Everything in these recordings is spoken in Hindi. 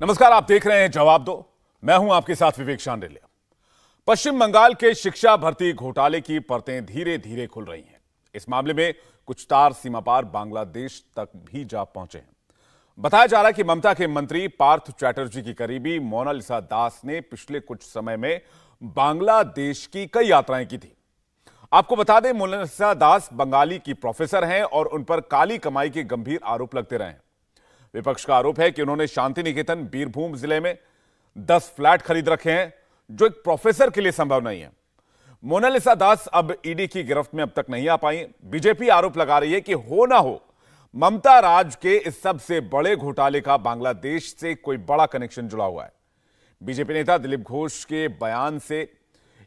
नमस्कार, आप देख रहे हैं जवाब दो। मैं हूं आपके साथ विवेक शांडिल्य। पश्चिम बंगाल के शिक्षा भर्ती घोटाले की परतें धीरे धीरे खुल रही हैं। इस मामले में कुछ तार सीमा पार बांग्लादेश तक भी जा पहुंचे हैं। बताया जा रहा है कि ममता के मंत्री पार्थ चैटर्जी की करीबी मोनालिसा दास ने पिछले कुछ समय में बांग्लादेश की कई यात्राएं की थी। आपको बता दें, मोनालिसा दास बंगाली की प्रोफेसर हैं और उन पर काली कमाई के गंभीर आरोप लगते रहे हैं। विपक्ष का आरोप है कि उन्होंने शांति निकेतन बीरभूम जिले में 10 फ्लैट खरीद रखे हैं, जो एक प्रोफेसर के लिए संभव नहीं है। मोनालिसा दास अब ईडी की गिरफ्त में अब तक नहीं आ पाई। बीजेपी आरोप लगा रही है कि हो ना हो, ममता राज के इस सबसे बड़े घोटाले का बांग्लादेश से कोई बड़ा कनेक्शन जुड़ा हुआ है। बीजेपी नेता दिलीप घोष के बयान से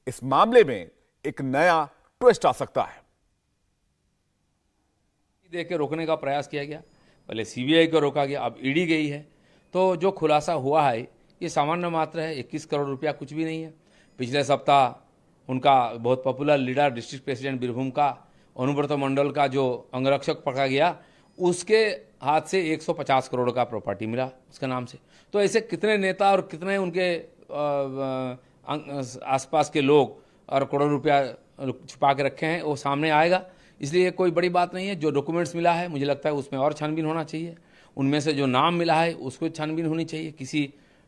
इस मामले में एक नया ट्विस्ट आ सकता है। देख के रोकने का प्रयास किया गया, पहले सीबीआई को रोका गया, अब ईडी गई है। तो जो खुलासा हुआ है ये सामान्य मात्र है, 21 करोड़ रुपया कुछ भी नहीं है। पिछले सप्ताह उनका बहुत popular leader district president Birbhum का अनुव्रत मंडल का जो अंगरक्षक पकड़ा गया, उसके हाथ से 150 करोड़ का प्रॉपर्टी मिला उसके नाम से। तो ऐसे कितने नेता और कितने उनके आसपास के लोग और करोड़ रुपया छुपा के रखे हैं, वो सामने आएगा। इसलिए कोई बड़ी बात नहीं है। जो डॉक्यूमेंट्स मिला है मुझे लगता है उसमें और छानबीन होना चाहिए। उनमें से जो नाम मिला है उसको छानबीन होनी चाहिए। किसी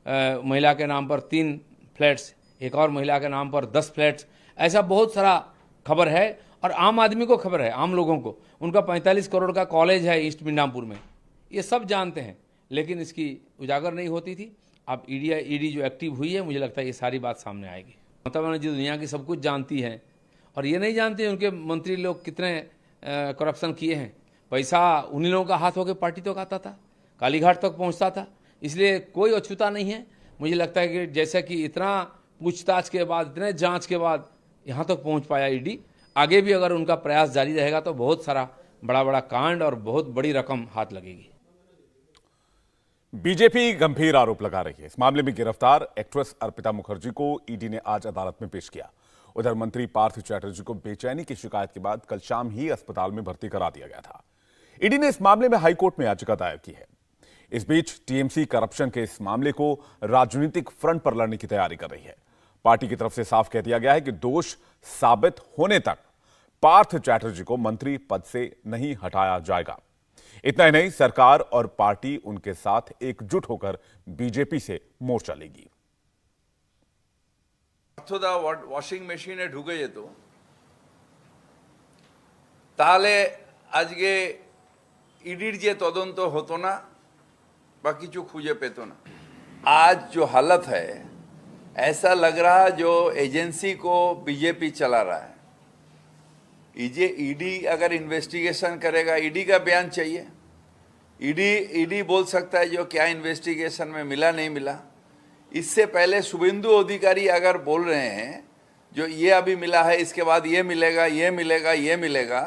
महिला के नाम पर 3 फ्लैट्स, एक और महिला के नाम पर 10 फ्लैट्स, ऐसा बहुत सारा खबर है। और आम आदमी को खबर है, आम लोगों को। उनका 45 करोड़ का कॉलेज है ईस्ट मिदनापुर में, ये सब जानते हैं, लेकिन इसकी उजागर नहीं होती थी। अब ईडी जो एक्टिव हुई है, मुझे लगता है ये सारी बात सामने आएगी। ममता बनर्जी दुनिया की सब कुछ जानती है और ये नहीं जानते उनके मंत्री लोग कितने करप्शन किए हैं। पैसा उन्हीं लोगों का हाथ होकर पार्टी तक आता था, कालीघाट तक पहुंचता था। इसलिए कोई अछूता नहीं है। मुझे लगता है कि जैसे कि इतना पूछताछ के बाद, इतने जांच के बाद यहाँ तक पहुंच पाया ईडी, आगे भी अगर उनका प्रयास जारी रहेगा तो बहुत सारा बड़ा बड़ा कांड और बहुत बड़ी रकम हाथ लगेगी। बीजेपी गंभीर आरोप लगा रही है। इस मामले में गिरफ्तार एक्ट्रेस अर्पिता मुखर्जी को ईडी ने आज अदालत में पेश किया। उधर मंत्री पार्थ चैटर्जी को बेचैनी की शिकायत के बाद कल शाम ही अस्पताल में भर्ती करा दिया गया था। ईडी ने इस मामले में हाईकोर्ट में याचिका दायर की है। इस बीच टीएमसी करप्शन के इस मामले को राजनीतिक फ्रंट पर लड़ने की तैयारी कर रही है। पार्टी की तरफ से साफ कह दिया गया है कि दोष साबित होने तक पार्थ चैटर्जी को मंत्री पद से नहीं हटाया जाएगा। इतना ही नहीं, सरकार और पार्टी उनके साथ एकजुट होकर बीजेपी से मोर्चा लेगी। অর্থদা ওয়াশিং মেশিনে ঢুকে যেত, তাহলে আজকে ইডির যে তদন্ত হতো না বা কিছু খুঁজে পেত না। आज जो हालत है, ऐसा लग रहा जो एजेंसी को बीजेपी चला रहा है। ईडी अगर इन्वेस्टिगेशन करेगा, ईडी का बयान चाहिए। ईडी बोल सकता है जो क्या इन्वेस्टिगेशन में मिला नहीं मिला। इससे पहले शुभेंदु अधिकारी अगर बोल रहे हैं जो ये अभी मिला है, इसके बाद ये मिलेगा, ये मिलेगा, ये मिलेगा,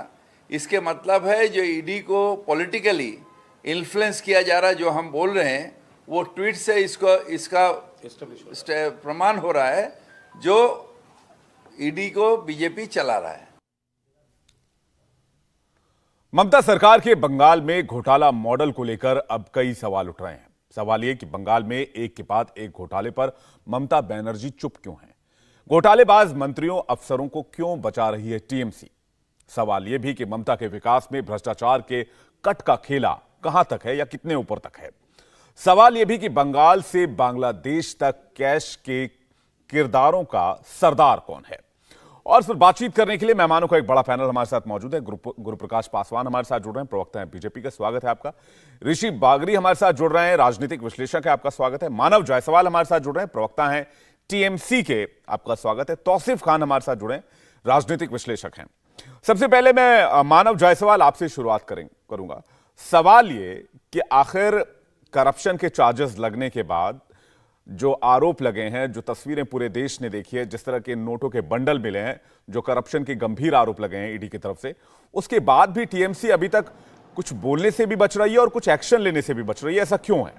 इसके मतलब है जो ईडी को पॉलिटिकली इन्फ्लुएंस किया जा रहा है। जो हम बोल रहे हैं वो ट्वीट से इसका प्रमाण हो रहा है जो ईडी को बीजेपी चला रहा है। ममता सरकार के बंगाल में घोटाला मॉडल को लेकर अब कई सवाल उठ रहे हैं। सवाल यह कि बंगाल में एक के बाद एक घोटाले पर ममता बनर्जी चुप क्यों हैं? घोटालेबाज मंत्रियों, अफसरों को क्यों बचा रही है टीएमसी? सवाल यह भी कि ममता के विकास में भ्रष्टाचार के कट का खेला कहां तक है या कितने ऊपर तक है? सवाल यह भी कि बंगाल से बांग्लादेश तक कैश के किरदारों का सरदार कौन है? और इस पर बातचीत करने के लिए मेहमानों का एक बड़ा पैनल हमारे साथ मौजूद है। गुरुप्रकाश पासवान हमारे साथ जुड़ रहे हैं, प्रवक्ता हैं बीजेपी का, स्वागत है आपका। ऋषि बागरी हमारे साथ जुड़ रहे हैं, राजनीतिक विश्लेषक है, आपका स्वागत है। मानव जायसवाल हमारे साथ जुड़ रहे हैं, प्रवक्ता हैं टीएमसी के, आपका स्वागत है। तौसीफ खान हमारे साथ जुड़े हैं, राजनीतिक विश्लेषक हैं। सबसे पहले मैं मानव जायसवाल आपसे शुरुआत करूंगा। सवाल ये कि आखिर करप्शन के चार्जेस लगने के बाद जो आरोप लगे हैं, जो तस्वीरें पूरे देश ने देखी है, जिस तरह के नोटों के बंडल मिले हैं, जो करप्शन के गंभीर आरोप लगे हैं ईडी की तरफ से, उसके बाद भी टीएमसी अभी तक कुछ बोलने से भी बच रही है और कुछ एक्शन लेने से भी बच रही है। ऐसा क्यों है?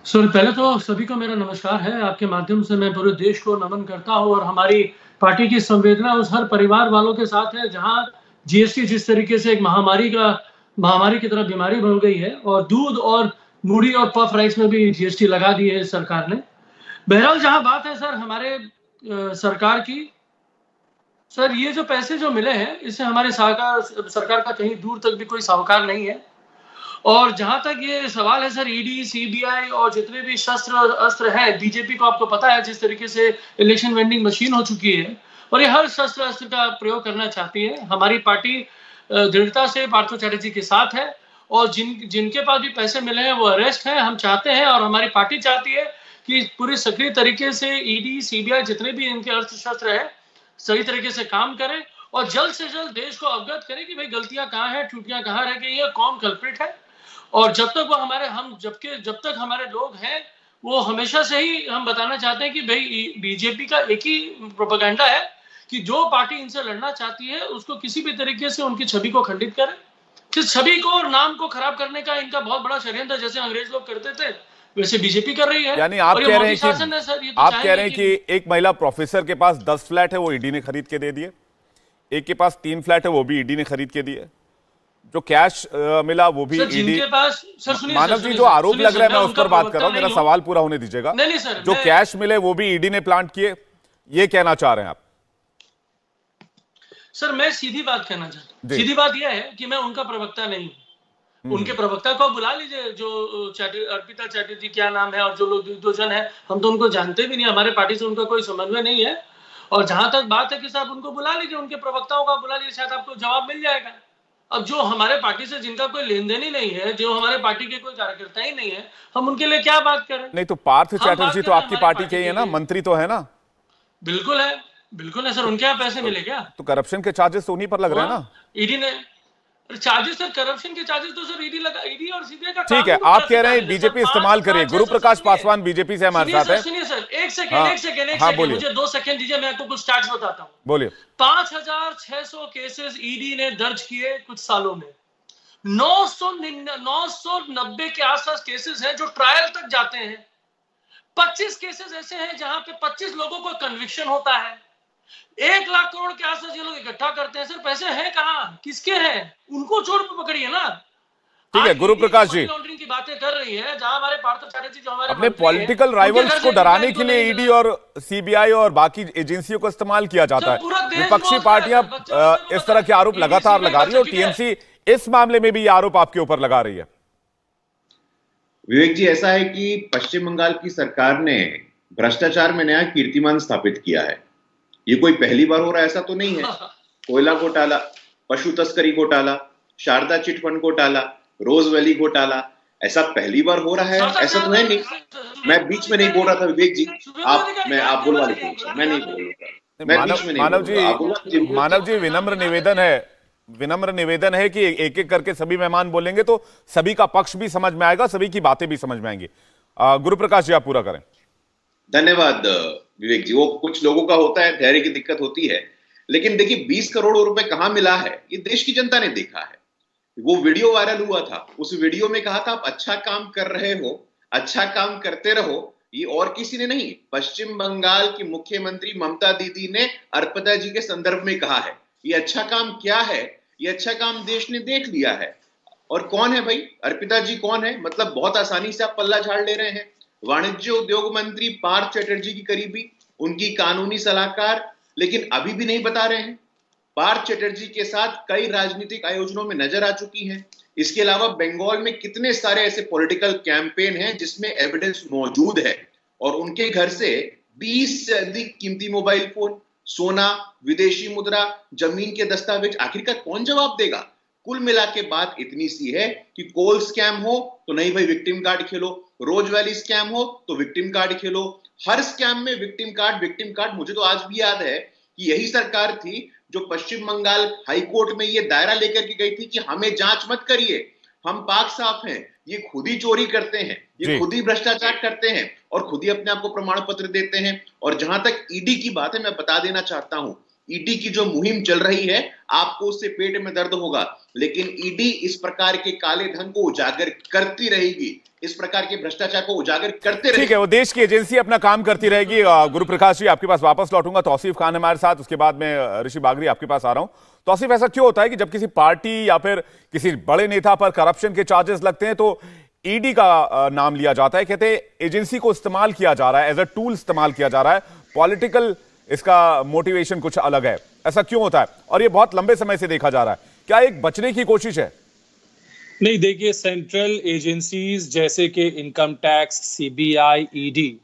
सर, पहले तो सभी को मेरा नमस्कार है। आपके माध्यम से मैं पूरे देश को नमन करता हूं और हमारी पार्टी की संवेदना उस हर परिवार वालों के साथ है जहां जीएसटी जिस तरीके से एक महामारी का महामारी की तरह बीमारी बन गई है, और दूध और मूढ़ी और पफ राइस में भी जीएसटी लगा दी है सरकार ने। बहरहाल जहां बात है सर हमारे सरकार की, सर ये जो पैसे जो मिले हैं इससे हमारे सरकार का कहीं दूर तक भी कोई साहूकार नहीं है। और जहां तक ये सवाल है सर, ईडी, सीबीआई और जितने भी शस्त्र अस्त्र हैं, बीजेपी को आपको पता है जिस तरीके से इलेक्शन वेंडिंग मशीन हो चुकी है, और ये हर शस्त्र अस्त्र का प्रयोग करना चाहती है। हमारी पार्टी दृढ़ता से पार्थ चैटर्जी के साथ है, और जिनके पास भी पैसे मिले हैं वो अरेस्ट हैं। हम चाहते हैं और हमारी पार्टी चाहती है कि पूरी सक्रिय तरीके से ईडी, सीबीआई जितने भी इनके अस्त्र शस्त्र है सही तरीके से काम करें, और जल्द से जल्द देश को अवगत करें कि भाई गलतियां कहाँ हैं, त्रुटियां कहाँ रह गई है, कौन कल्प्रिट है। और जब तक वो जब तक हमारे लोग हैं, वो हमेशा से ही हम बताना चाहते हैं कि भाई बीजेपी का एक ही प्रोपेगेंडा है कि जो पार्टी इनसे लड़ना चाहती है उसको किसी भी तरीके से उनकी छवि को खंडित करे। इस छवि को और नाम को खराब करने का इनका बहुत बड़ा षड्यंत्र जैसे अंग्रेज लोग करते थे वैसे बीजेपी कर रही है। यानी आप कह रहे हैं कि एक महिला प्रोफेसर के पास 10 फ्लैट है, वो ईडी ने खरीद के दे दिए। एक के पास 3 फ्लैट है, वो भी ईडी ने खरीद के दिए। जो कैश मिला वो भी ईडी। मानव जी, जो आरोप लग रहा है मैं उस पर बात कर रहा हूं, मेरा सवाल पूरा होने दीजिएगा। जो कैश मिले वो भी ईडी ने प्लांट किए, ये कहना चाह रहे हैं आप? सर मैं सीधी बात कहना चाहता हूं। सीधी बात यह है कि मैं उनका प्रवक्ता नहीं हूं। उनके प्रवक्ता को बुला लीजिए, जो अर्पिता चैटर्जी क्या नाम है, और जो लोग दो जन है, हम तो उनको जानते भी नहीं, हमारे पार्टी से उनका कोई समन्वय नहीं है। और जहां तक बात है कि साहब उनको बुला लीजिए, उनके प्रवक्ताओं का बुला लीजिए, शायद आपको जवाब मिल जाएगा। अब जो हमारे पार्टी से जिनका कोई लेन देन ही नहीं है, जो हमारे पार्टी के कोई कार्यकर्ता ही नहीं है, हम उनके लिए क्या बात करें? नहीं तो पार्थ चैटर्जी तो आपकी पार्टी के ही है ना, मंत्री तो है ना? बिल्कुल है, बिल्कुल है सर। उनके यहाँ पैसे मिले क्या? तो करप्शन के चार्जेस तो उन्हीं पर लग रहे हैं ना? ईडी ने चार्जेस, सर करप्शन के चार्जेस तो सर ईडी और सीबीआई का। ठीक है, आप कह रहे हैं बीजेपी इस्तेमाल करे। गुरु प्रकाश पासवान बीजेपी से हमारे साथ है। सुनिए सर, एक सेकंड मुझे 2 सेकंड दीजिए, मैं आपको कुछ स्टैट्स बताता हूँ। बोलिए। 5600 केसेस ईडी ने दर्ज किए कुछ सालों में। 990 के आसपास केसेस हैं जो ट्रायल तक जाते हैं। 25 केसेस ऐसे हैं जहां पे 25 लोगों को कन्विक्शन होता है। 1 लाख करोड़ के आसपास ये लोग इकट्ठा करते हैं। सर पैसे हैं कहां, किसके हैं? उनको चोर पे पकड़िए ना। ठीक है गुरु प्रकाश जी, लॉन्ड्रिंग की बातें कर रही है, जहां हमारे पार्थ चैटर्जी जो हमारे अपने पॉलिटिकल राइवल्स को डराने के लिए ईडी और सीबीआई और बाकी एजेंसियों को इस्तेमाल किया जाता है। विपक्षी पार्टियां इस तरह के आरोप लगातार लगा रही है, और टीएमसी इस मामले में भी ये आरोप आपके ऊपर लगा रही है। विवेक जी, ऐसा है कि पश्चिम बंगाल की सरकार ने भ्रष्टाचार में नया कीर्तिमान स्थापित किया है। ये कोई पहली बार हो रहा है ऐसा तो नहीं है। कोयला घोटाला, पशु तस्करी घोटाला, शारदा चिटफंड घोटाला, रोज वैली घोटाला, ऐसा पहली बार हो रहा है ऐसा तो है नहीं। मैं बीच में नहीं बोल रहा था विवेक जी, आप बोलवा लीजिए, मैं नहीं बोल रहा था। मानव जी विनम्र निवेदन है कि एक एक करके सभी मेहमान बोलेंगे तो सभी का पक्ष भी समझ में आएगा, सभी की बातें भी समझ में आएंगी। गुरु प्रकाश जी आप पूरा करें। धन्यवाद विवेक जी। वो कुछ लोगों का होता है, धैर्य की दिक्कत होती है, लेकिन देखिए 20 करोड़ रुपए कहां मिला है ये देश की जनता ने देखा है। वो वीडियो वायरल हुआ था, उस वीडियो में कहा था आप अच्छा काम कर रहे हो, अच्छा काम करते रहो, ये और किसी ने नहीं, पश्चिम बंगाल की मुख्यमंत्री ममता दीदी ने अर्पिता जी के संदर्भ में कहा है। ये अच्छा काम क्या है, ये अच्छा काम देश ने देख लिया है। और कौन है भाई अर्पिता जी, कौन है? मतलब बहुत आसानी से आप पल्ला झाड़ ले रहे हैं। वाणिज्य उद्योग मंत्री पार्थ चैटर्जी की करीबी, उनकी कानूनी सलाहकार, लेकिन अभी भी नहीं बता रहे हैं। पार्थ चैटर्जी के साथ कई राजनीतिक आयोजनों में नजर आ चुकी हैं। इसके अलावा बंगाल में कितने सारे ऐसे पॉलिटिकल कैंपेन हैं जिसमें एविडेंस मौजूद है, और उनके घर से 20 से अधिक कीमती मोबाइल फोन, सोना, विदेशी मुद्रा, जमीन के दस्तावेज, आखिरकार कौन जवाब देगा? कुल मिला के बात इतनी सी है कि कोल स्कैम हो तो नहीं भाई विक्टिम कार्ड खेलो, रोज वैली स्कैम हो तो विक्टिम कार्ड खेलो, हर स्कैम में विक्टिम कार्ड। मुझे तो आज भी याद है कि यही सरकार थी जो पश्चिम बंगाल हाई कोर्ट में ये दायरा लेकर के गई थी कि हमें जांच मत करिए, हम पाक साफ हैं, ये खुद ही चोरी करते हैं, ये खुद ही भ्रष्टाचार करते हैं और खुद ही अपने आप को प्रमाण पत्र देते हैं। और जहां तक ईडी की बात है, मैं बता देना चाहता हूं, ईडी की जो मुहिम चल रही है आपको उससे पेट में दर्द होगा, लेकिन ईडी इस प्रकार के काले धन को उजागर करती रहेगी, इस प्रकार के भ्रष्टाचार को उजागर करते रहेगी। ठीक है, वो देश की एजेंसी अपना काम करती रहेगी। गुरु प्रकाश जी आपके पास वापस लौटूंगा, तौसीफ खान हमारे साथ, उसके बाद में ऋषि बागरी आपके पास आ रहा हूं। तौसीफ, ऐसा क्यों होता है कि जब किसी पार्टी या फिर किसी बड़े नेता पर करप्शन के चार्जेस लगते हैं तो ईडी का नाम लिया जाता है, कहते हैं एजेंसी को इस्तेमाल किया जा रहा है, एज अ टूल इस्तेमाल किया जा रहा है, पॉलिटिकल इसका मोटिवेशन कुछ अलग है। ऐसा क्यों होता है और ये बहुत लंबे समय से देखा जा रहा है, क्या एक बचने की कोशिश है? नहीं, देखिए, सेंट्रल एजेंसीज जैसे कि इनकम टैक्स, सीबीआई, ईडी,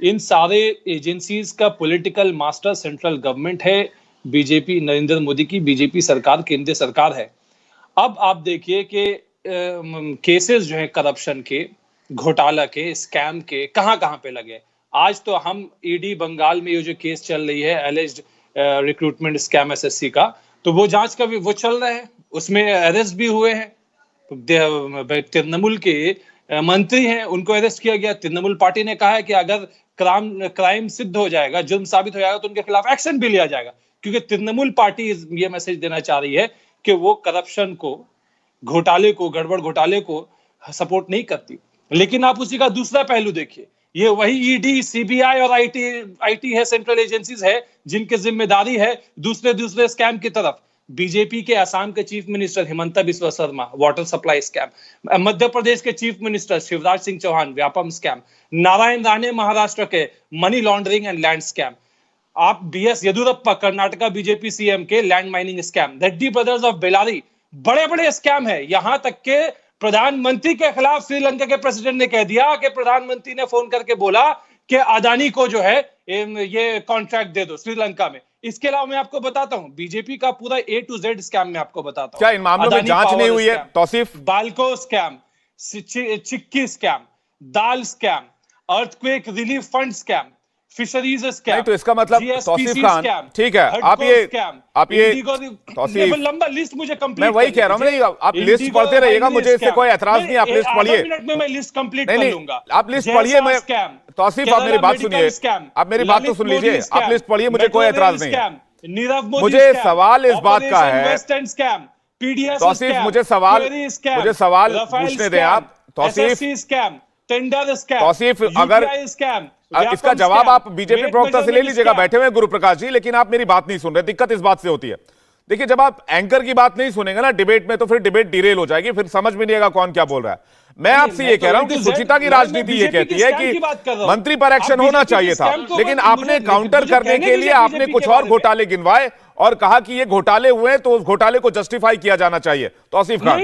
इन सारे एजेंसीज का पॉलिटिकल मास्टर सेंट्रल गवर्नमेंट है, बीजेपी, नरेंद्र मोदी की बीजेपी सरकार, केंद्रीय सरकार है। अब आप देखिए कि केसेस जो है करप्शन के, घोटाला के, स्कैम के कहां पे लगे। आज तो हम ईडी बंगाल में ये जो केस चल रही है एलिज्ड रिक्रूटमेंट स्कैम एसएससी का, तो वो जांच का भी वो चल रहा है, उसमें अरेस्ट भी हुए हैं। तृणमूल के मंत्री हैं, उनको अरेस्ट किया गया। तृणमूल पार्टी ने कहा है कि अगर क्राइम सिद्ध हो जाएगा, जुर्म साबित हो जाएगा, तो उनके खिलाफ एक्शन भी लिया जाएगा, क्योंकि तृणमूल पार्टी ये मैसेज देना चाह रही है कि वो करप्शन को, घोटाले को, गड़बड़ घोटाले को सपोर्ट नहीं करती। लेकिन आप उसी का दूसरा पहलू देखिए, ये वही ईडी, सीबीआई और आईटी है, सेंट्रल एजेंसीज है, जिनकी जिम्मेदारी है दूसरे स्कैम की तरफ। बीजेपी के असम के chief minister Himanta Biswa Sarma, water supply scam, Madhya Pradesh के chief minister Shivraj Singh Chouhan, Vyapam scam, Narayan Rane Maharashtra के money laundering and land scam, आप BS Yediyurappa Karnataka BJP CM के land mining scam, Reddy brothers of Bellary, बड़े स्कैम है। यहां तक के प्रधानमंत्री के खिलाफ श्रीलंका के प्रेसिडेंट ने कह दिया कि प्रधानमंत्री ने फोन करके बोला कि अदानी को जो है ये कॉन्ट्रैक्ट दे दो श्रीलंका में। इसके अलावा मैं आपको बताता हूं बीजेपी का पूरा A to Z स्कैम में आपको बताता हूं। क्या इन मामलों में जांच नहीं हुई है तौसीफ? बाल्को स्कैम, चिक्की स्कैम, दाल scam, earthquake relief fund scam, fisheries scam. नहीं तो इसका मतलब तौसीफ खान, ठीक है, आप ये तौसीफ, लंबा लिस्ट मुझे कंप्लीट, मैं वही कह रहा हूं, आप लिस्ट पढ़ते रहिएगा, मुझे इससे कोई एतराज नहीं, आप लिस्ट पढ़िए। मिनट में मैं लिस्ट कंप्लीट कर लूंगा, आप लिस्ट पढ़िए। मैं तौसीफ, आप मेरी बात सुनिए, आप मेरी बात तो सुन लीजिए, आप लिस्ट पढ़िए, मुझे कोई एतराज नहीं है। मुझे सवाल इस बात का है तौसीफ, मुझे सवाल पूछने दें आप तौसीफ। तौसीफ, अगर इसका जवाब आप बीजेपी प्रवक्ता से ले लीजिएगा, बैठे हुए गुरु प्रकाश जी, लेकिन आप मेरी बात नहीं सुन रहे। दिक्कत इस बात से होती है, देखिए, जब आप एंकर की बात नहीं सुनेंगे ना डिबेट में, तो फिर डिबेट डिरेल हो जाएगी, फिर समझ में नहीं आएगा कौन क्या बोल रहा है। मैं आपसे ये कह रहा हूं कि सुचिता की राजनीति ये कहती है कि मंत्री पर एक्शन होना चाहिए था, लेकिन आपने काउंटर करने के लिए आपने कुछ और घोटाले गिनवाए और कहा कि ये घोटाले हुए हैं तो उस घोटाले को जस्टिफाई किया जाना चाहिए। तौसीफ खान,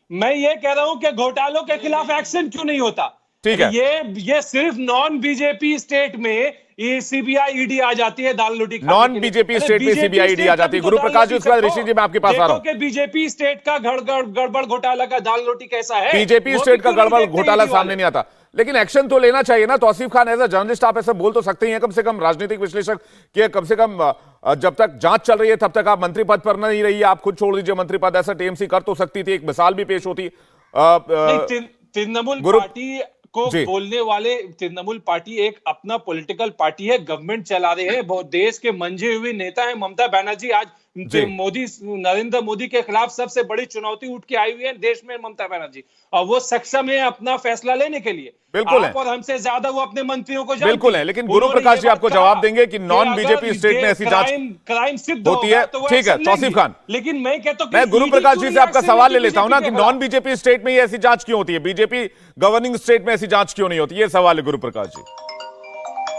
मैं ये कह रहा हूं कि घोटालों के खिलाफ एक्शन क्यों नहीं होता? ठीक है, ये सिर्फ नॉन बीजेपी स्टेट में सीबीआई ईडी आ जाती है दाल रोटी, नॉन बीजेपी स्टेट में सीबीआई ईडी आ जाती है। गुरु प्रकाश जी, उसके बाद ऋषि जी मैं आपके पास आ रहा हूं। बीजेपी स्टेट का गड़बड़ घोटाला का दाल रोटी कैसा है? बीजेपी स्टेट का गड़बड़ घोटाला सामने नहीं आता, लेकिन एक्शन तो लेना चाहिए ना Tauseef Khan. As a journalist आप ऐसा बोल तो सकते ही हैं, कम से कम राजनीतिक विश्लेषक के, कम से कम जब तक जांच चल रही है तब तक आप मंत्री पद पर नहीं रही है, आप खुद छोड़ दीजिए मंत्री पद, ऐसा टीएमसी कर तो सकती थी, एक मिसाल भी पेश होती। तृणमूल पार्टी को बोलने वाले, तृणमूल पार्टी एक अपना पॉलिटिकल पार्टी है, गवर्नमेंट चला रहे हैं, बहुत देश के मंजे हुए नेता है। ममता बनर्जी आज नरेंद्र मोदी के खिलाफ सबसे बड़ी चुनौती उठ के आई हुई है देश में, ममता बनर्जी, और वो सक्षम है अपना फैसला लेने के लिए। बिल्कुल है, और हमसे ज्यादा वो अपने मंत्रियों को बिल्कुल है, लेकिन गुरु प्रकाश जी आपको जवाब देंगे कि नॉन बीजेपी स्टेट में ऐसी जांच क्राइम सिद्ध होती है। ठीक है तौसीफ खान, लेकिन मैं कहता हूं, मैं गुरु प्रकाश जी से आपका सवाल ले लेता हूं ना कि नॉन बीजेपी स्टेट में ऐसी जांच क्यों होती है, बीजेपी गवर्निंग स्टेट में ऐसी जांच क्यों नहीं होती, ये सवाल है गुरु प्रकाश जी।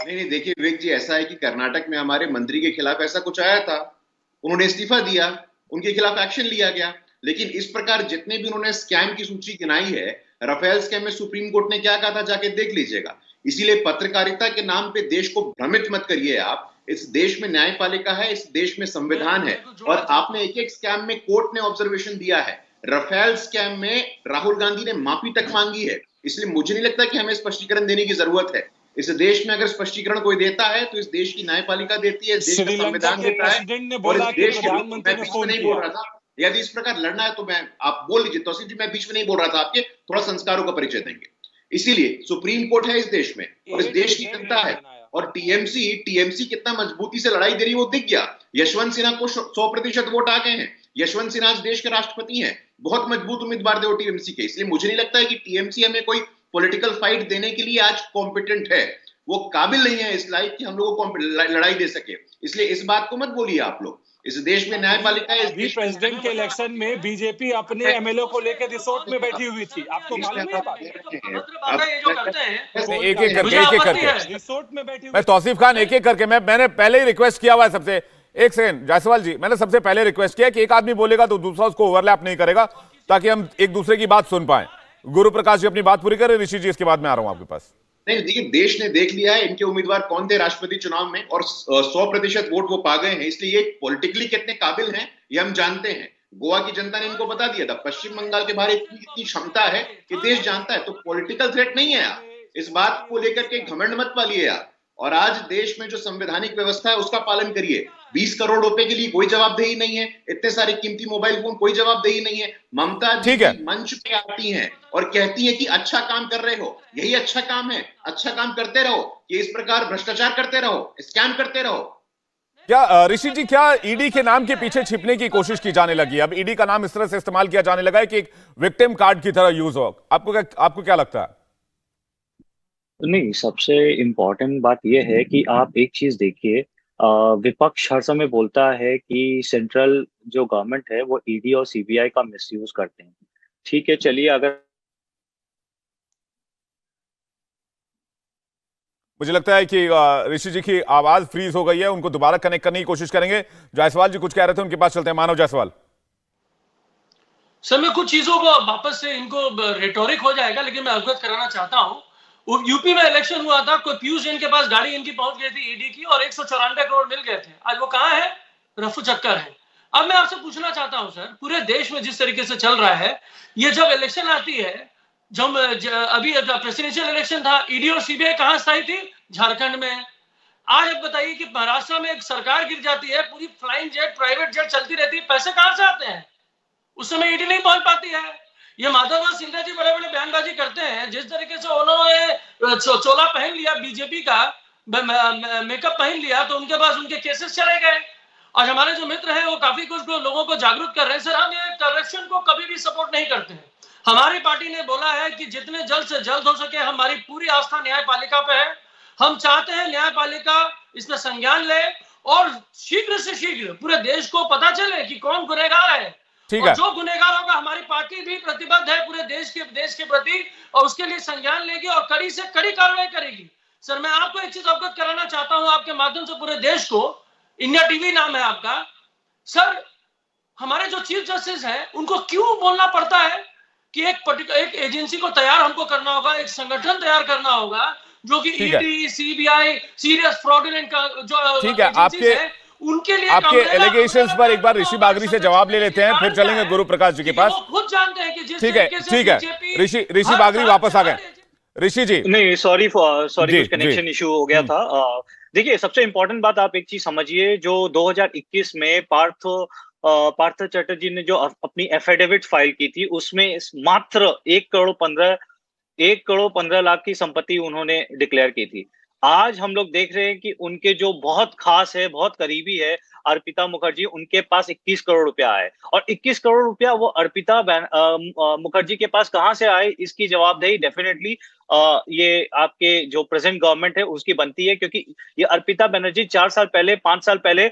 नहीं, देखिए विवेक जी, ऐसा है कि कर्नाटक में हमारे मंत्री के खिलाफ ऐसा कुछ आया था, उन्होंने इस्तीफा दिया, उनके खिलाफ एक्शन लिया गया। लेकिन इस प्रकार जितने भी उन्होंने स्कैम की सूची गिनाई है, राफेल स्कैम में सुप्रीम कोर्ट ने क्या कहा था जाके देख लीजिएगा। इसीलिए पत्रकारिता के नाम पे देश को भ्रमित मत करिए आप। इस देश में न्यायपालिका है, इस देश में संविधान है, और आपने एक एक स्कैम में कोर्ट ने ऑब्जर्वेशन दिया है। राफेल स्कैम में राहुल गांधी ने माफी तक मांगी है, इसलिए मुझे नहीं लगता कि हमें स्पष्टीकरण देने की जरूरत है। इस देश में अगर स्पष्टीकरण कोई देता है तो इस देश की न्यायपालिका देती है, देश का संविधान देता है, और इस देश के लोग, मैं बीच में नहीं बोल रहा था, यदि इस प्रकार लड़ना है तो मैं, आप बोल लीजिए तौसीफ जी, मैं बीच में नहीं बोल रहा था, आपके थोड़ा संस्कारों का परिचय देंगे। इसीलिए सुप्रीम कोर्ट है इस देश में, और इस देश की जनता है, और टीएमसी कितना मजबूती से लड़ाई दे रही है वो दिख गया। यशवंत सिन्हा को 100% वोट आ गए हैं, यशवंत सिन्हा आज देश के राष्ट्रपति हैं, बहुत मजबूत उम्मीदवार थे वो टीएमसी के। इसलिए मुझे नहीं लगता है कि टीएमसी हमें कोई पॉलिटिकल फाइट देने के लिए आज कॉम्पिटेंट है। वो काबिल नहीं है इस लायक कि हम लोगों को लड़ाई दे सके। इसलिए इस बात को मत बोलिए आप लोग। इस देश में न्यायपालिका है। अभी प्रेसिडेंट के इलेक्शन में बीजेपी अपने एमएलए को लेकर रिसोर्ट में बैठी हुई थी, आपको मालूम है बात? एक एक करके रिसोर्ट में बैठी हुई। मैं तौसीफ खान एक एक करके मैंने पहले ही रिक्वेस्ट किया हुआ है सबसे। एक सेकंड जायसवाल जी, मैंने सबसे पहले रिक्वेस्ट किया कि एक आदमी बोलेगा तो दूसरा उसको ओवरलैप नहीं करेगा, ताकि हम एक दूसरे की बात सुन पाए। गुरु प्रकाश जी अपनी बात पूरी करें, ऋषि जी इसके बाद में आ रहा हूं आपके पास। नहीं, देखिए देश ने देख लिया है इनके उम्मीदवार कौन थे राष्ट्रपति चुनाव में, और 100% वोट वो पा गए हैं। इसलिए ये पॉलिटिकली कितने काबिल हैं ये हम जानते हैं। गोवा की जनता ने इनको बता दिया था। पश्चिम बंगाल के बाहर इतनी क्षमता है कि देश जानता है। तो पॉलिटिकल थ्रेट नहीं है आप, इस बात को लेकर के घमंड मत पालिए आप। और आज देश में जो संवैधानिक व्यवस्था है उसका पालन करिए। 20 करोड़ रुपए के लिए कोई जवाबदेही नहीं है, इतने सारे कीमती मोबाइल फोन, कोई जवाबदेही नहीं है। ममता जी मंच पे आती हैं और कहती हैं कि अच्छा काम कर रहे हो, यही अच्छा काम है, अच्छा काम करते रहो, कि इस प्रकार भ्रष्टाचार करते रहो, स्कैम करते रहो। क्या ऋषि जी, क्या ईडी के नाम के पीछे छिपने की कोशिश की जाने लगी? अब ईडी का नाम इस तरह से इस्तेमाल किया जाने लगा है कि एक विक्टिम कार्ड की तरह यूज हो। आपको क्या लगता है? नहीं, सबसे इम्पोर्टेंट बात यह है कि आप एक चीज देखिए, विपक्ष हर समय बोलता है कि सेंट्रल जो गवर्नमेंट है वो ईडी और सीबीआई का मिसयूज करते हैं। ठीक है, चलिए, अगर मुझे लगता है कि ऋषि जी की आवाज फ्रीज हो गई है, उनको दोबारा कनेक्ट करने की कोशिश करेंगे। जायसवाल जी कुछ कह रहे थे, उनके पास चलते हैं। मानव जायसवाल सर, मैं कुछ चीजों को वापस से इनको रेटोरिक हो जाएगा, लेकिन मैं अवगत कराना चाहता हूं। यूपी में इलेक्शन हुआ था, कोई पीयूष जैन के पास गाड़ी इनकी पहुंच गई थी ईडी की, और 194 करोड़ मिल गए थे। आज वो कहां है? रफू चक्कर है। अब मैं आपसे पूछना चाहता हूं सर, पूरे देश में जिस तरीके से चल रहा है, ये जब इलेक्शन आती है, जब अभी प्रेसिडेंशियल इलेक्शन था, ईडी और सीबीआई कहां स्थायी थी? झारखंड में। आज अब बताइए कि महाराष्ट्र में एक सरकार गिर जाती है, पूरी फ्लाइंग जेट, प्राइवेट जेट चलती रहती है, पैसे कहां से आते हैं? उस समय ईडी नहीं पहुंच पाती है। ये माधव सिंधिया जी बड़े बड़े बयानबाजी करते हैं, जिस तरीके से उन्होंने चोला पहन लिया, बीजेपी का मेकअप पहन लिया, तो उनके पास उनके केसेस चले गए। और हमारे जो मित्र हैं वो काफी कुछ लोगों को जागरूक कर रहे हैं। सर, हम ये करप्शन को कभी भी सपोर्ट नहीं करते हैं। हमारी पार्टी ने बोला है कि जितने जल्द से जल्द हो सके, हमारी पूरी आस्था न्यायपालिका पे है। हम चाहते हैं न्यायपालिका इसमें संज्ञान ले और शीघ्र से शीघ्र पूरे देश को पता चले कि कौन गुनहगार है। और जो गुनहगार होगा, हमारी पार्टी भी प्रतिबद्ध है पूरे देश के प्रति, और उसके लिए संज्ञान लेगी और कड़ी से कड़ी कार्रवाई करेगी। सर, मैं आपको एक चीज अवगत कराना चाहता हूं आपके माध्यम से पूरे देश को। इंडिया टीवी नाम है आपका। सर, हमारे जो चीफ जस्टिस हैं उनको क्यों बोलना पड़ता है कि एक एजेंसी को तैयार हमको करना होगा, एक संगठन तैयार करना होगा जो कि ईडी, सीबीआई, सीरियस फ्रॉडुलेंट का जो ठीक है, उनके लिए आपके एलिगेशंस पर एक बार ऋषि बागरी से जवाब ले लेते हैं, फिर चलेंगे गुरु प्रकाश जी के पास। खुद जानते हैं कि जिस ठीक है ऋषि बागरी वापस आ गए। ऋषि जी, नहीं, सॉरी कुछ कनेक्शन इशू हो गया था। देखिए, सबसे इंपॉर्टेंट बात आप एक चीज समझिए, जो 2021 में पार्थ चटर्जी ने जो अपनी एफिडेविट फाइल की थी, उसमें मात्र 1 करोड़ 15 लाख की संपत्ति उन्होंने डिक्लेयर की थी। आज हम लोग देख रहे हैं कि उनके जो बहुत खास है, बहुत करीबी है, अर्पिता मुखर्जी, उनके पास 21 करोड़ रुपया है। और 21 करोड़ रुपया वो अर्पिता मुखर्जी के पास कहां से आए, इसकी जवाबदेही डेफिनेटली ये आपके जो प्रेजेंट गवर्नमेंट है उसकी बनती है। क्योंकि ये अर्पिता बनर्जी 5 साल पहले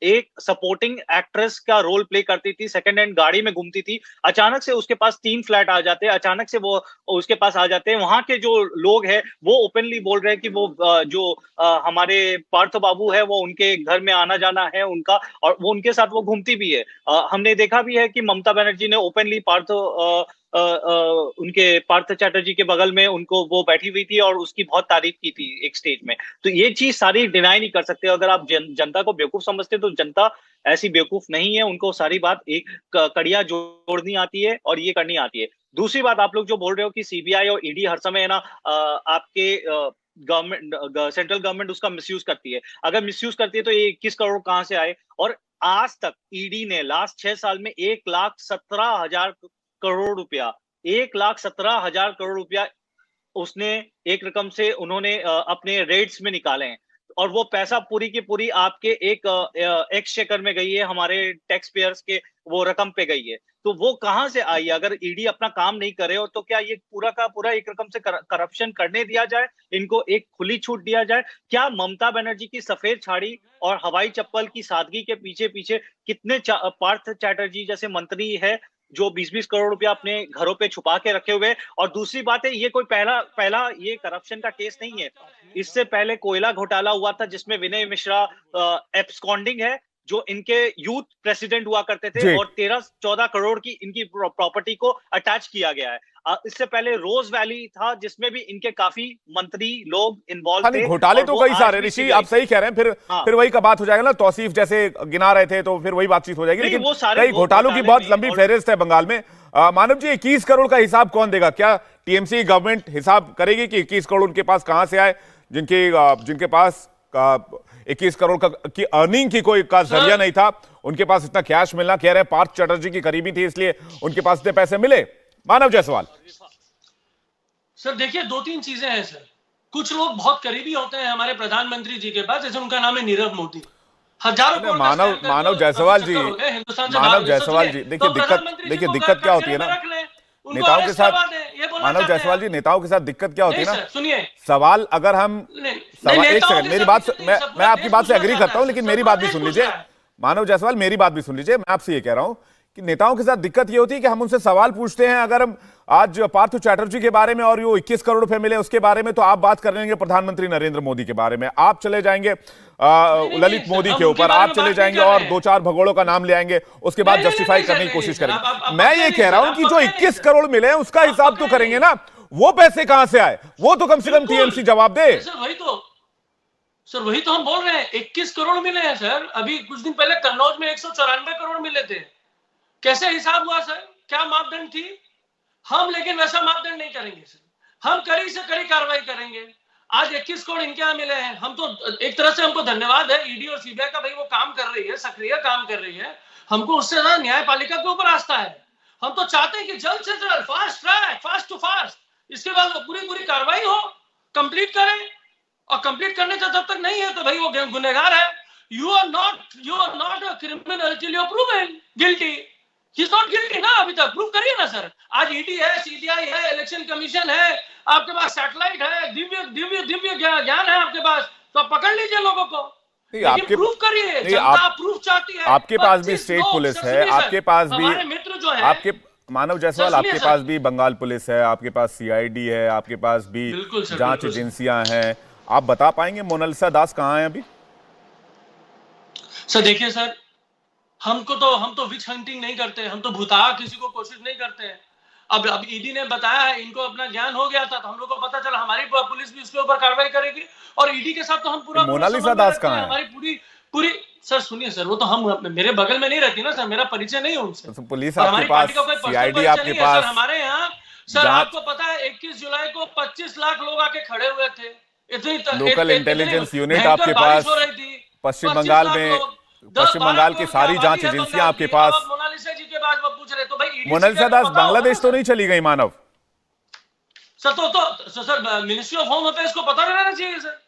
एक सपोर्टिंग एक्ट्रेस का रोल प्ले करती थी, सेकंड हैंड गाड़ी में घूमती थी। अचानक से उसके पास 3 फ्लैट आ जाते हैं, अचानक से वो उसके पास आ जाते हैं। वहां के जो लोग हैं वो ओपनली बोल रहे हैं कि वो हमारे पार्थ बाबू है, वो उनके घर में आना जाना है उनका, और वो उनके साथ वो घूमती भी है। हमने देखा भी है कि ममता बनर्जी ने ओपनली उनके पार्थ चैटर्जी के बगल में उनको वो बैठी हुई थी और उसकी बहुत तारीफ की थी एक स्टेज में। तो ये चीज सारी डिनाई नहीं कर सकते। अगर आप जनता को बेवकूफ समझते तो जनता ऐसी बेवकूफ नहीं है, उनको सारी बात एक कड़िया जोड़नी आती है और ये करनी आती है। दूसरी बात, आप लोग जो बोल रहे हो कि सीबीआई और ईडी हर समय है ना आपके गवर्नमेंट, सेंट्रल गवर्नमेंट उसका मिसयूज करती है। अगर मिसयूज करती है तो ये 21 करोड़ कहां से आए? और आज तक ईडी ने लास्ट 6 साल में 1,17,000 करोड़ रुपया 1,17,000 करोड़ रुपया उसने एक रकम से उन्होंने अपने रेट्स में निकाले हैं। और वो पैसा पूरी की पूरी आपके एक एक्सचेकर में गई है, हमारे टैक्स पेयर्स के वो रकम पे गई है। तो वो कहां से आई? अगर ईडी अपना काम नहीं करे और तो क्या ये पूरा का पूरा एक रकम से करप्शन करने दिया जाए, इनको एक खुली छूट दिया जाए? क्या ममता बनर्जी की सफेद साड़ी और हवाई चप्पल की सादगी के पीछे पीछे कितने पार्थ चैटर्जी जैसे मंत्री है जो 20-20 करोड़ रुपया अपने घरों पे छुपा के रखे हुए? और दूसरी बात है, ये कोई पहला ये करप्शन का केस नहीं है। इससे पहले कोयला घोटाला हुआ था जिसमें विनय मिश्रा एब्सकॉन्डिंग है, जो इनके यूथ प्रेसिडेंट हुआ करते थे, और 13-14 करोड़ की इनकी प्रॉपर्टी को अटैच किया गया है। इससे पहले रोज वैली था जिसमें भी इनके काफी मंत्री लोग इन्वॉल्व थे। घोटाले तो कई सारे ऋषि, आप सही कह रहे हैं। फिर वही का बात हो जाएगा ना, तौसीफ जैसे गिना रहे थे तो फिर वही बातचीत हो जाएगी। लेकिन कई घोटालों की बहुत लंबी फहरिस्त है बंगाल में। मानव जी, 21 करोड़ का हिसाब कौन देगा? क्या टीएमसी गवर्नमेंट हिसाब करेगी कि 21 करोड़ उनके पास कहां से आए, जिनके पास 21 करोड़ की अर्निंग की कोई का जरिया नहीं था, उनके पास इतना कैश मिलना? कह रहे हैं पार्थ चैटर्जी की करीबी थी इसलिए उनके पास इतने पैसे मिले। मानव जायसवाल सर देखिए, 2-3 चीजें हैं सर। कुछ लोग बहुत करीबी होते हैं हमारे प्रधानमंत्री जी के पास, जैसे उनका नाम है नीरव मोदी। हजारों करोड़ मानव जायसवाल जी, देखिए दिक्कत क्या होती है ना नेताओं के साथ। मानव जायसवाल जी, नेताओं के साथ दिक्कत क्या होती है ना, सुनिए सवाल अगर हम एक सेकंड, मेरी बात, मैं आपकी बात से एग्री करता हूं, लेकिन मेरी बात भी सुन लीजिए। मानव जायसवाल, मेरी बात भी सुन लीजिए। मैं आपसे ये कह रहा हूं कि नेताओं के साथ दिक्कत ये होती है कि हम उनसे सवाल पूछते हैं। अगर हम आज पार्थ चैटर्जी के बारे में और ये 21 करोड़ रुपए मिले उसके बारे में, तो आप बात कर लेंगे प्रधानमंत्री नरेंद्र मोदी के बारे में, आप चले जाएंगे ललित मोदी के ऊपर, आप चले जाएंगे और 2-4 भगोड़ों का नाम ले आएंगे, उसके बाद जस्टिफाई करने की कोशिश करेंगे। मैं ये कह रहा हूं कि जो 21 करोड़ मिले हैं उसका हिसाब तो करेंगे ना, वो पैसे कहां से आए वो तो कम से कम टीएमसी जवाब दे। सर वही तो हम बोल रहे हैं, 21 करोड़ मिले हैं सर। अभी कुछ दिन पहले कन्नौज में 194 करोड़ मिले थे। कैसे हिसाब हुआ सर? क्या मापदंड थी? हम लेकिन वैसा मापदंड नहीं करेंगे सर, हम कड़ी से कड़ी कार्रवाई करेंगे। आज 21 करोड़ इनके यहाँ मिले हैं, हम तो एक तरह से हमको धन्यवाद है ईडी और सीबीआई का, भाई वो काम कर रही है, सक्रिय काम कर रही है। हमको उससे ज्यादा न्यायपालिका के ऊपर आस्था है। हम तो चाहते हैं कि जल्द से जल्द fast track, fast to fast, इसके बाद पूरी कार्रवाई हो, कंप्लीट करें। और कंप्लीट करने से जब तक नहीं है तो भाई वो गुनहगार है। You are not a criminal till you are proven guilty. He is not guilty ना, अभी तक प्रूव करिए ना सर। आज ईडी है, सीबीआई है, इलेक्शन कमीशन है, आपके पास सैटेलाइट है, दिव्य ज्ञान है आपके पास, तो आप पकड़ लीजिए लोगों को। लेकिन प्रूफ करिए, जनता प्रूफ चाहती है। आपके पास भी स्टेट पुलिस है, आपके पास भी हमारे मित्र जो है, आपके मानव जायसवाल, आपके पास भी बंगाल पुलिस है, आपके पास सीआईडी है, आपके पास भी जांच एजेंसियां हैं। आप बता पाएंगे मोनालिसा दास कहां है अभी? सर देखिए सर, हम तो विच हंटिंग नहीं करते, हम तो भुता किसी को कोशिश नहीं करते हैं। अब ईडी ने बताया है, इनको अपना ज्ञान हो गया था, तो हम लोग को पता चला, हमारी पुलिस भी उसके ऊपर कार्रवाई करेगी। और ईडी के साथ तो हम पूरा मोनालिसा दास कहां है? हमारी पूरी सर सुनिए सर, वो तो हम मेरे बगल में नहीं रहती ना सर, मेरा परिचय नहीं है उनसे। तो पुलिस आपके पास, सीआईडी आपके पास, हमारे यहाँ सर आपको पता है 21 जुलाई को 25 लाख लोग आके खड़े हुए थे। लोकल इंटेलिजेंस यूनिट आपके पास, पश्चिम बंगाल में, पश्चिम बंगाल की सारी जांच एजेंसियां आपके पास। मोनालिसा जी के बाद वो पूछ रहे, तो भाई मोनालिसा दास बांग्लादेश तो नहीं चली गई मानव? सर तो sir ministry of home affairs को पता रहना चाहिए सर।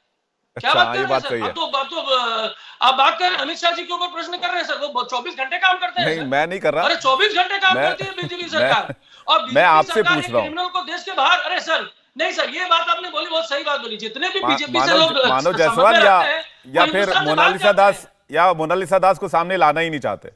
क्या बात कर रहे हैं सर? आप बात कर अमित शाह जी के ऊपर प्रश्न कर रहे हैं सर, वो 24 घंटे काम करते हैं। नहीं, मैं नहीं कर रहा। अरे 24 घंटे काम करती है बीजेपी सरकार। और मैं आपसे पूछ रहा हूँ, क्रिमिनल को देश के बाहर। अरे सर नहीं सर, ये बात आपने बोली, बहुत सही बात बोली। जितने भी बीजेपी से लोग मानव जायसवाल या फिर मोनालिसा दास को सामने लाना ही नहीं चाहते?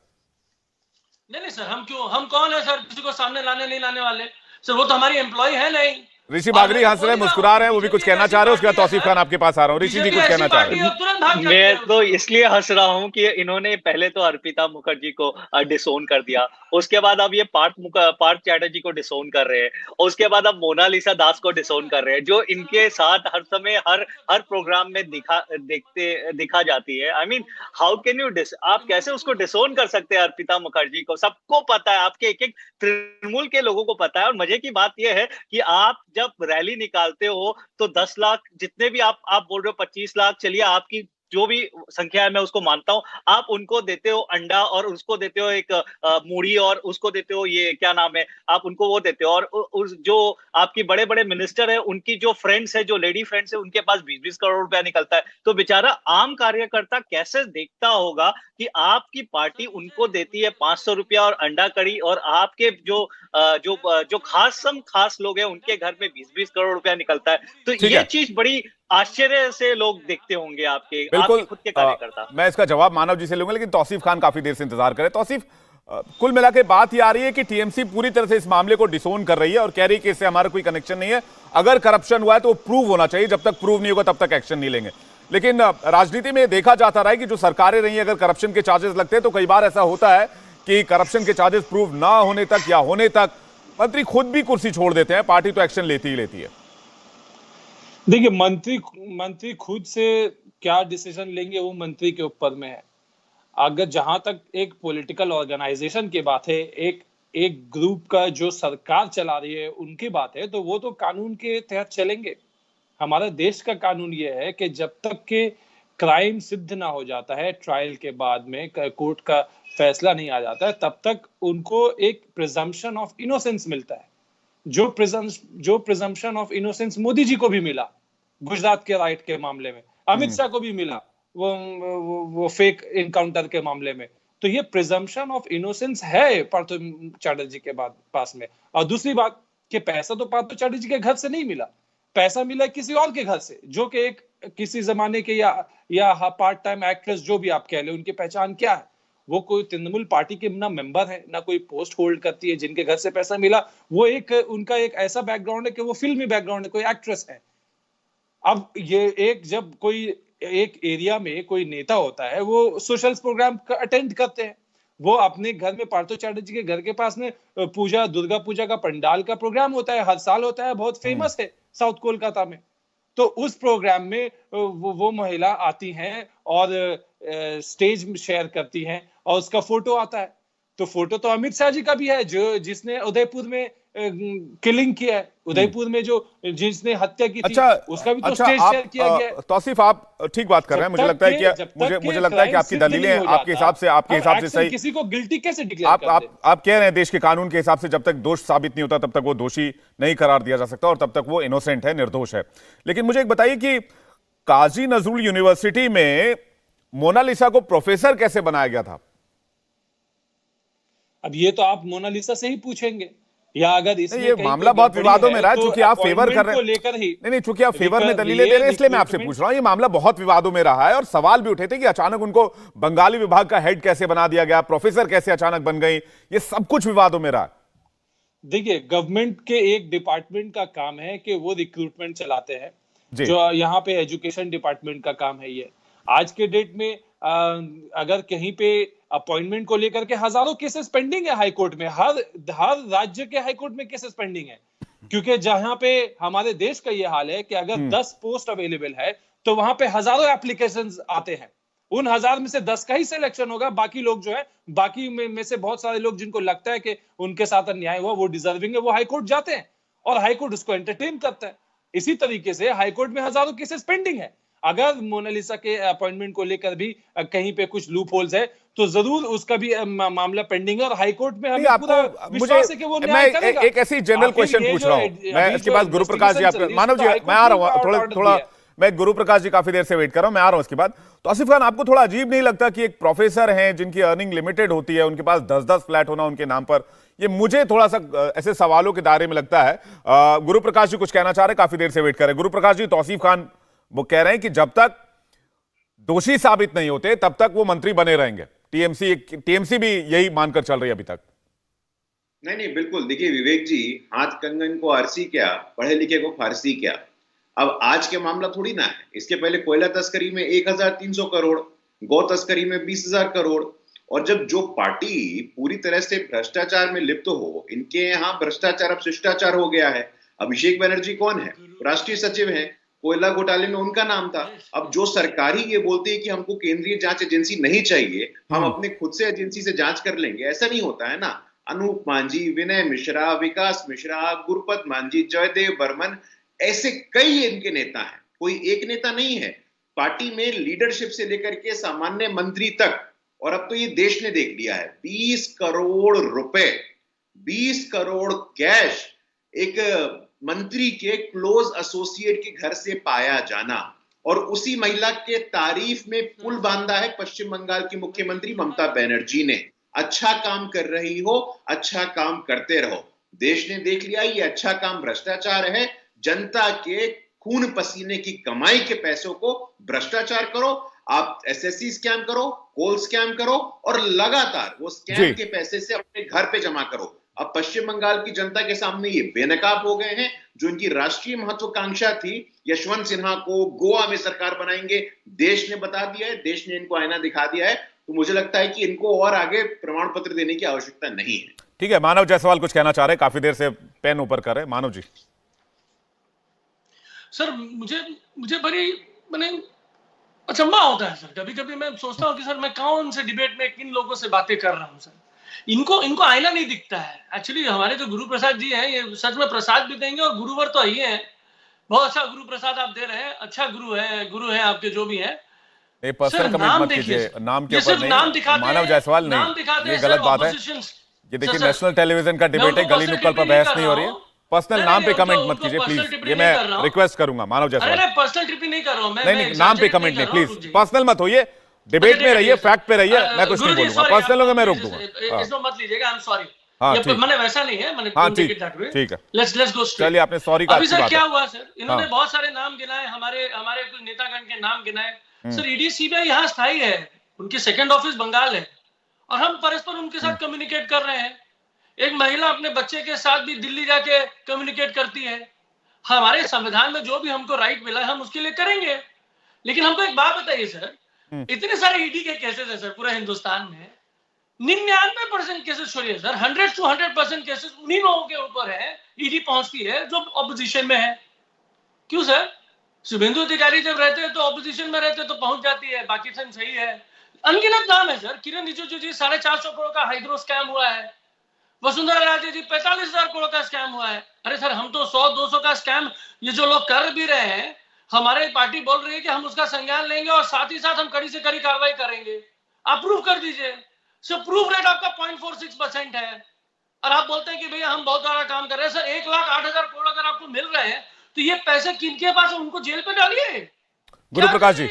नहीं सर, हम कौन है सर किसी को सामने लाने नहीं लाने वाले सर, वो तो हमारी एम्प्लॉय है नहीं। ऋषि बागरी हंस रहे, मुस्कुरा रहे हैं, वो भी कुछ कहना चाह रहे हैं। उसके बाद तौसीफ खान आपके पास आ रहा हूँ। ऋषि जी कुछ कहना चाह रहे हैं? मैं तो इसलिए हंस रहा हूँ कि इन्होंने पहले तो अर्पिता मुखर्जी को डिसोन कर दिया, उसके बाद अब ये पार्थ चैटर्जी को डिसोन कर रहे हैं, और उसके बाद अब मोनालिसा दास को डिसोन कर रहे हैं, जो इनके साथ हर समय हर प्रोग्राम में दिखा जाती है। I mean how can you आप कैसे उसको डिसोन कर सकते हैं अर्पिता मुखर्जी को? सबको पता है, आपके एक तृणमूल के लोगों को पता है। और मजे की बात यह है कि आप जब रैली निकालते हो तो 10 लाख, जितने भी आप बोल रहे हो 25 लाख, चलिए आपकी जो भी संख्या है मैं उसको मानता हूं, आप उनको देते हो अंडा और उसको देते हो एक मूढ़ी और उसको देते हो ये क्या नाम है, आप उनको वो देते हो, और उस जो आपकी बड़े बड़े मिनिस्टर है उनकी जो फ्रेंड्स है, जो लेडी फ्रेंड्स है, उनके पास 20-20 करोड़ रुपया निकलता है। तो बेचारा आम कार्यकर्ता कैसे देखता होगा कि आपकी पार्टी उनको देती है 500 रुपया और अंडा कड़ी, और आपके जो खास लोग हैं उनके घर में 20-20 करोड़ रुपया निकलता है। तो ठीक ये है, चीज बड़ी आश्चर्य से लोग देखते होंगे, आपके बिल्कुल। खुद के कार्यकर्ता। मैं इसका जवाब मानव जी से लूंगा, लेकिन तौसीफ खान काफी देर से इंतजार करे। तौसीफ, कुल मिला के बात ये आ रही है कि टीएमसी पूरी तरह से इस मामले को डिसोन कर रही है और कह रही है कि इससे हमारा कोई कनेक्शन नहीं है, अगर करप्शन हुआ है तो वो प्रूव होना चाहिए, जब तक प्रूव नहीं होगा तब तक एक्शन नहीं लेंगे। लेकिन राजनीति में देखा जाता रहा है कि जो सरकारें रही अगर करप्शन के चार्जेस लगते हैं तो कई बार ऐसा होता है कि करप्शन के चार्जेस प्रूव ना होने तक या होने तक मंत्री खुद भी कुर्सी छोड़ देते हैं, पार्टी तो एक्शन लेती ही लेती है। देखिए, मंत्री खुद से क्या डिसीजन लेंगे वो मंत्री के ऊपर में है। अगर जहां तक एक पॉलिटिकल ऑर्गेनाइजेशन की बात है, एक ग्रुप का जो सरकार चला रही है उनकी बात है, तो वो तो कानून के तहत चलेंगे। हमारे देश का कानून ये है कि जब तक के क्राइम सिद्ध ना हो जाता है, ट्रायल के बाद में कोर्ट का फैसला नहीं आ जाता है, तब तक उनको एक प्रिजम्पशन ऑफ इनोसेंस मिलता है। जो presumption of innocence Modi ji को भी मिला गुजरात के राइट के मामले में, अमित शाह को भी मिला वो फेक इनकाउंटर के मामले में। तो ये प्रिजम्पशन ऑफ इनोसेंस है पार्थो चैटर्जी के पास में। और दूसरी बात कि पैसा तो पार्थो चैटर्जी के घर से नहीं मिला, पैसा मिला किसी और के घर से, जो कि एक किसी जमाने के या पार्ट टाइम एक्ट्रेस, जो भी आप कह ले, उनकी पहचान क्या है? वो कोई तृणमूल पार्टी के ना मेंबर है, ना कोई पोस्ट होल्ड करती है। जिनके घर से पैसा मिला वो उनका एक ऐसा बैकग्राउंड है कि वो फिल्मी बैकग्राउंड है, कोई एक्ट्रेस है। अब ये जब कोई एक एरिया में कोई नेता होता है, वो सोशल प्रोग्राम अटेंड करते हैं। वो अपने घर में, पार्थो चैटर्जी के घर के पास में दुर्गा पूजा का पंडाल का प्रोग्राम होता है, हर साल होता है, बहुत फेमस है साउथ कोलकाता में। तो उस प्रोग्राम में वो महिला आती हैं और स्टेज शेयर करती हैं और उसका फोटो आता है। तो फोटो तो अमित शाह जी का भी है, जिसने उदयपुर में किलिंग किया है, उदयपुर में जिसने हत्या की थी, उसका भी तो स्टेज शेयर किया गया है। तौसीफ, आप ठीक बात कर रहे हैं। मुझे लगता है कि आपकी दलीलें आपके हिसाब से सही। किसी को गिल्टी कैसे डिक्लेयर कर दे? आप कह रहे हैं देश के कानून के हिसाब से जब तक दोष साबित नहीं होता तब तक वो दोषी नहीं करार दिया जा सकता और तब तक वो इनोसेंट है, निर्दोष है। लेकिन मुझे एक बताइए कि काजी नजरुल यूनिवर्सिटी में मोनालिसा को प्रोफेसर कैसे बनाया गया था? अब ये तो आप मोनालिसा से ही पूछेंगे, या अगर इसमें ये मामला बहुत विवादों में रहा है, चूंकि आप फेवर कर रहे हैं लेकर ही नहीं, चूंकि आप फेवर में दलीलें दे रहे हैं इसलिए मैं आपसे पूछ रहा हूं। ये मामला बहुत विवादों में रहा है और सवाल भी उठे थे कि अचानक उनको बंगाली विभाग का हेड कैसे बना दिया गया, प्रोफेसर कैसे अचानक बन गई, ये सब कुछ विवादों में रहा। देखिए, गवर्नमेंट के एक डिपार्टमेंट का काम है कि वो रिक्रूटमेंट चलाते हैं, जो यहाँ पे एजुकेशन डिपार्टमेंट का काम है। ये आज के डेट में अगर कहीं पे अपॉइंटमेंट को लेकर के हजारों केसेस पेंडिंग है हाई कोर्ट में, हर राज्य के हाई कोर्ट में केसेस पेंडिंग है, क्योंकि जहां पे हमारे देश का ये हाल है कि अगर 10 पोस्ट अवेलेबल है तो वहां पे हजारों एप्लीकेशंस आते हैं, उन 1000 में से 10 का ही सिलेक्शन होगा। बाकी लोग जो है, बाकी में से बहुत सारे लोग जिनको लगता है कि उनके साथ अन्याय हुआ, वो डिजर्विंग है, वो हाई कोर्ट जाते हैं और हाई कोर्ट उसको एंटरटेन करता है। इसी तरीके से हाई कोर्ट में हजारों केसेस पेंडिंग है। अगर मोनालिसा के अपॉइंटमेंट को लेकर भी कहीं पे कुछ लूप होल्स है तो जरूर उसका भी मामला पेंडिंग है और हाई कोर्ट में हमें पूरा विश्वास है कि वो न्याय करेगा। एक ऐसी जनरल क्वेश्चन पूछ रहा हूं मैं, इसके बाद गुरु प्रकाश जी, आप मानव जी, मैं आ रहा हूं थोड़ा मैं गुरु प्रकाश जी काफी देर से वेट कर रहा हूं, मैं आ रहा हूं इसके बाद। तो आसिफ खान, आपको थोड़ा अजीब नहीं लगता कि एक प्रोफेसर हैं जिनकी अर्निंग लिमिटेड होती है, उनके पास 10-10 फ्लैट होना उनके नाम पर, ये मुझे थोड़ा सा ऐसे सवालों के दायरे में लगता है। गुरु प्रकाश जी कुछ कहना चाह रहे हैं, काफी देर से वेट कर रहे हैं। गुरु प्रकाश जी, तौसीफ खान वो कह रहे हैं कि जब तक दोषी साबित नहीं होते तब तक वो मंत्री बने रहेंगे। टीएमसी भी यही मानकर चल रही है अभी तक। नहीं, बिल्कुल। देखिए विवेक जी, हाथ कंगन को आरसी क्या, पढ़े लिखे को फारसी क्या। अब आज के मामला थोड़ी ना है, इसके पहले कोयला तस्करी में 1300 करोड़, गौ तस्करी में 20,000 करोड़। और जब जो पार्टी पूरी तरह से भ्रष्टाचार में लिप्त हो, इनके यहाँ भ्रष्टाचार अब शिष्टाचार हो गया है। अभिषेक बनर्जी कौन है? राष्ट्रीय सचिव है, कोयला घोटाले में उनका नाम था। अब जो सरकार ही ये बोलती है कि हमको केंद्रीय जांच एजेंसी नहीं चाहिए, हम अपने खुद से एजेंसी से जांच कर लेंगे, ऐसा नहीं होता है ना। अनूप मांझी, विनय मिश्रा, विकास मिश्रा, गुरपत मांझी, जयदेव बर्मन, ऐसे कई इनके नेता हैं, कोई एक नेता नहीं है। पार्टी में लीडरशिप से लेकर के सामान्य मंत्री तक, और अब तो ये देश ने देख लिया है, 20 करोड़ रुपए, 20 करोड़ कैश एक मंत्री के क्लोज एसोसिएट के घर से पाया जाना, और उसी महिला के तारीफ में पुल बांधा है पश्चिम बंगाल की मुख्यमंत्री ममता बनर्जी ने। अच्छा काम कर रही हो, अच्छा काम करते रहो। देश ने देख लिया ये अच्छा काम भ्रष्टाचार है। जनता के खून पसीने की कमाई के पैसों को भ्रष्टाचार करो, आप एसएससी स्कैम करो, कोल स्कैम करो, और लगातार वो स्कैम के पैसे से अपने घर पे जमा करो। अब पश्चिम बंगाल की जनता के सामने ये बेनकाब हो गए हैं। जो इनकी राष्ट्रीय महत्वाकांक्षा थी, यशवंत सिन्हा को गोवा में सरकार बनाएंगे, देश ने बता दिया है, देश ने इनको आईना दिखा दिया है। तो मुझे लगता है कि इनको और आगे प्रमाण पत्र देने की आवश्यकता नहीं है। ठीक है, मानव जायसवाल कुछ कहना चाह रहे हैं, काफी देर से पेन ऊपर कर रहे हैं। मानव जी। सर मुझे बड़ी मैंने अचंभा होता है सर। कभी कभी मैं सोचता हूँ कि सर मैं कौन से डिबेट में किन लोगों से बातें कर रहा हूँ सर। इनको आईना नहीं दिखता है। एक्चुअली हमारे जो गुरु प्रसाद जी हैं, ये सच में प्रसाद भी देंगे और गुरुवर तो ही है। बहुत अच्छा गुरु प्रसाद आप दे रहे हैं, अच्छा गुरु है आपके जो भी है। पर्सनल कमेंट मत कीजिए, नाम के ऊपर नहीं। मानव जायसवाल नहीं, ये गलत बात है। ये देखिए नेशनल टेलीविजन का डिबेट है, गली नुक्कड़ पर बहस नहीं हो रही है। पर्सनल नाम पे कमेंट मत कीजिए प्लीज, ये मैं रिक्वेस्ट करूंगा मानव जायसवाल। अरे पर्सनल टिप्पणी नहीं कर रहा हूं मैं। नहीं, नाम पे कमेंट नहीं प्लीज, पर्सनल मत होइए, डिबेट में रहिए, फैक्ट पे रहिए। मैं कुछ नहीं बोलूंगा, पर्सनल होगा मैं रोक दूंगा। इसमें मत लीजिएगा, आई एम सॉरी। हाँ, मैंने वैसा नहीं है, मैंने ठीक है। Let's go straight. चलिए, आपने सॉरी का अभी अच्छी सर बात क्या है। हुआ सर, इन्होंने बहुत सारे नाम गिनाए, हमारे कुछ नेतागण के नाम गिनाए। सर ईडी सीबीआई यहाँ स्थायी है, उनकी सेकंड ऑफिस बंगाल है, और हम परस्पर उनके साथ कम्युनिकेट कर रहे हैं। एक महिला अपने बच्चे के साथ भी दिल्ली जाके कम्युनिकेट करती है। हमारे संविधान में जो भी हमको राइट मिला है हम उसके लिए करेंगे। लेकिन हमको एक बात बताइए सर, इतने सारे ईडी के केसेस है सर पूरे हिंदुस्तान में, 99% केसेस छोड़िए सर, 100 to 100% केसेस उन्हीं लोगों के ऊपर है ईडी पहुंचती है जो ऑपोजिशन में है। क्यों सर? शुभेंदु अधिकारी जब रहते हैं तो ऑपोजिशन में रहते तो पहुंच जाती है, बाकी सब सही है। अनगिनत नाम है सर, किरण रिजिजू जी 450 करोड़ का हाइड्रो स्कैम हुआ है, वसुंधरा राजे जी 45,000 करोड़ का स्कैम हुआ है। अरे सर हम तो 100-200 का स्कैम ये जो लोग कर भी रहे हैं, हमारे पार्टी बोल रही है कि हम उसका संज्ञान लेंगे और साथ ही साथ हम कड़ी से कड़ी कार्रवाई करेंगे। आप प्रूव कर दीजिए। सो प्रूफ रेट आपका 0.46% है और आप बोलते हैं कि भैया हम बहुत बड़ा काम कर रहे हैं। सर 1,08,000 करोड़ अगर आपको मिल रहे हैं तो ये पैसे किनके पास है, उनको जेल पे डालिए। गुरु प्रकाश जी,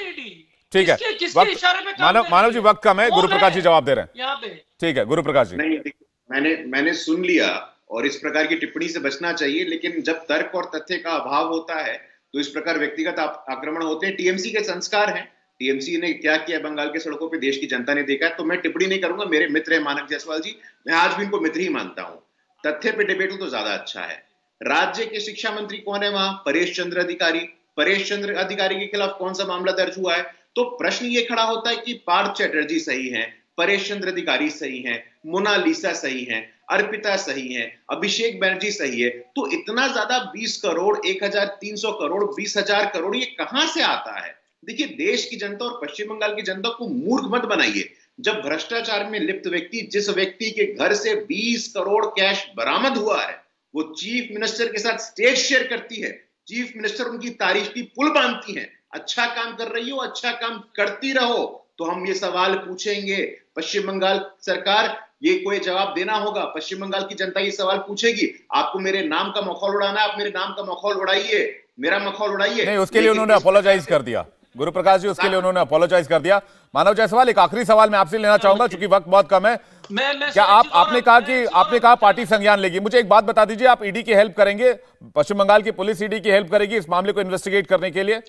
ठीक है, किसके इशारे पे मानव जी वक्त कम है, गुरु प्रकाश जी जवाब दे रहे हैं यहाँ पे। ठीक है गुरु प्रकाश जी। नहीं, मैंने सुन लिया और इस प्रकार की टिप्पणी से बचना चाहिए, लेकिन जब तर्क और तथ्य का अभाव होता है तो इस प्रकार व्यक्तिगत आक्रमण होते हैं। टीएमसी के संस्कार हैं, टीएमसी ने क्या किया बंगाल के सड़कों पे देश की जनता ने देखा है, तो मैं टिप्पणी नहीं करूंगा। मेरे मित्र है मानव जायसवाल जी, मैं आज भी इनको मित्र ही मानता हूं। तथ्य पे डिबेट हो तो ज्यादा अच्छा है। राज्य के शिक्षा मंत्री कौन है वहां? परेश चंद्र अधिकारी। परेश चंद्र अधिकारी के खिलाफ कौन सा मामला दर्ज हुआ है? तो प्रश्न ये खड़ा होता है कि पार्थ चैटर्जी सही है, परेश चंद्र अधिकारी सही है, मोनालिसा सही है, अर्पिता सही है, अभिषेक बनर्जी सही है, तो इतना ज्यादा 20 करोड़, 1,300 करोड़, 20,000 करोड़ ये कहां से आता है? देखिए, देश की जनता और पश्चिम बंगाल की जनता को मूर्ख मत बनाइए। जब भ्रष्टाचार में लिप्त व्यक्ति, जिस व्यक्ति के घर से 20 करोड़ कैश बरामद हुआ है, वो चीफ मिनिस्टर के साथ स्टेज शेयर करती है, चीफ मिनिस्टर उनकी तारीफ की पुल बांधती है। अच्छा काम कर रही हो, अच्छा काम करती रहो, तो हम ये सवाल पूछेंगे। पश्चिम बंगाल सरकार ये कोई जवाब देना होगा। पश्चिम बंगाल की जनता ये सवाल पूछेगी, आपको मेरे नाम का मखौल उड़ाना है, आप मेरे नाम का मखौल उड़ाइए, मेरा मखौल उड़ाइए। नहीं, उसके लिए उन्होंने अपोलोजाइज कर दिया गुरु प्रकाश जी, उसके लिए उन्होंने अपोलोजाइज कर दिया। मानव जायसवाल, एक आखिरी सवाल मैं आपसे लेना चाहूंगा क्योंकि वक्त बहुत कम है। क्या आपने कहा पार्टी संज्ञान लेगी, मुझे एक बात बता दीजिए, आप ईडी की हेल्प करेंगे? पश्चिम बंगाल की पुलिस ईडी की हेल्प करेगी इस मामले को इन्वेस्टिगेट करने के लिए,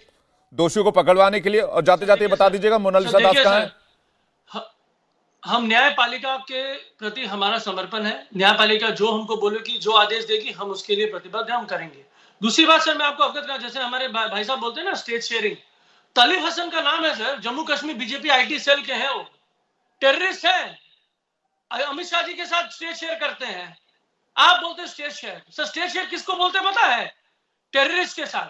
दोषियों को पकड़वाने के लिए? और जाते जाते बता दीजिएगा मोनालिसा दास कहां है? हम न्यायपालिका के प्रति हमारा समर्पण है। न्यायपालिका जो हमको बोलेगी, जो आदेश देगी, हम उसके लिए प्रतिबद्ध हम करेंगे। दूसरी बात सर, मैं आपको अवगत करा, जैसे हमारे भाई साहब बोलते हैं ना स्टेट शेयरिंग, तलीफ हसन का नाम है sir, Jammu Kashmir BJP IT cell के हैं, वो टेररिस्ट है, अमित शाह जी के साथ स्टेट शेयर करते हैं। आप बोलते हैं state share. Sir state share किसको बोलते पता है? टेररिस्ट के साथ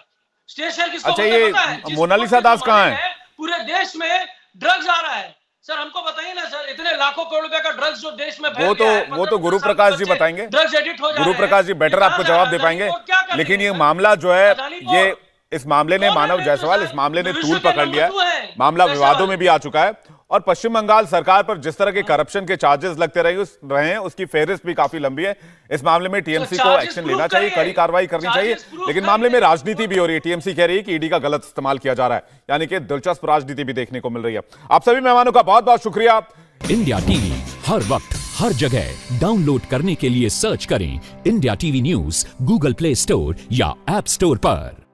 स्टेट शेयर किसको बोलते पता है? मोनालिसा दास कहां है? पूरे देश में ड्रग्स आ रहा है सर, हमको बताइए ना सर, इतने लाखों करोड़ रुपए का ड्रग्स जो देश में वो तो गुरु प्रकाश जी बताएंगे, गुरु प्रकाश जी बेटर आपको जवाब दे पाएंगे। लेकिन ये मामला जो है, इस मामले ने मानव जायसवाल, इस मामले ने तूल पकड़ लिया है, मामला विवादों में भी आ चुका है और पश्चिम बंगाल सरकार पर जिस तरह के करप्शन के चार्जेस लगते रहे हैं उसकी फेहरिस्त भी काफी लंबी है। इस मामले में टीएमसी को एक्शन लेना चाहिए, कड़ी कार्रवाई करनी चाहिए, लेकिन मामले में राजनीति भी हो रही है। टीएमसी कह रही है कि ईडी का गलत इस्तेमाल किया जा रहा है, यानी कि दिलचस्प राजनीति भी देखने को मिल रही है। आप सभी मेहमानों का बहुत बहुत शुक्रिया। इंडिया टीवी हर वक्त हर जगह डाउनलोड करने के लिए सर्च करें India TV news Google play store या ऐप स्टोर पर।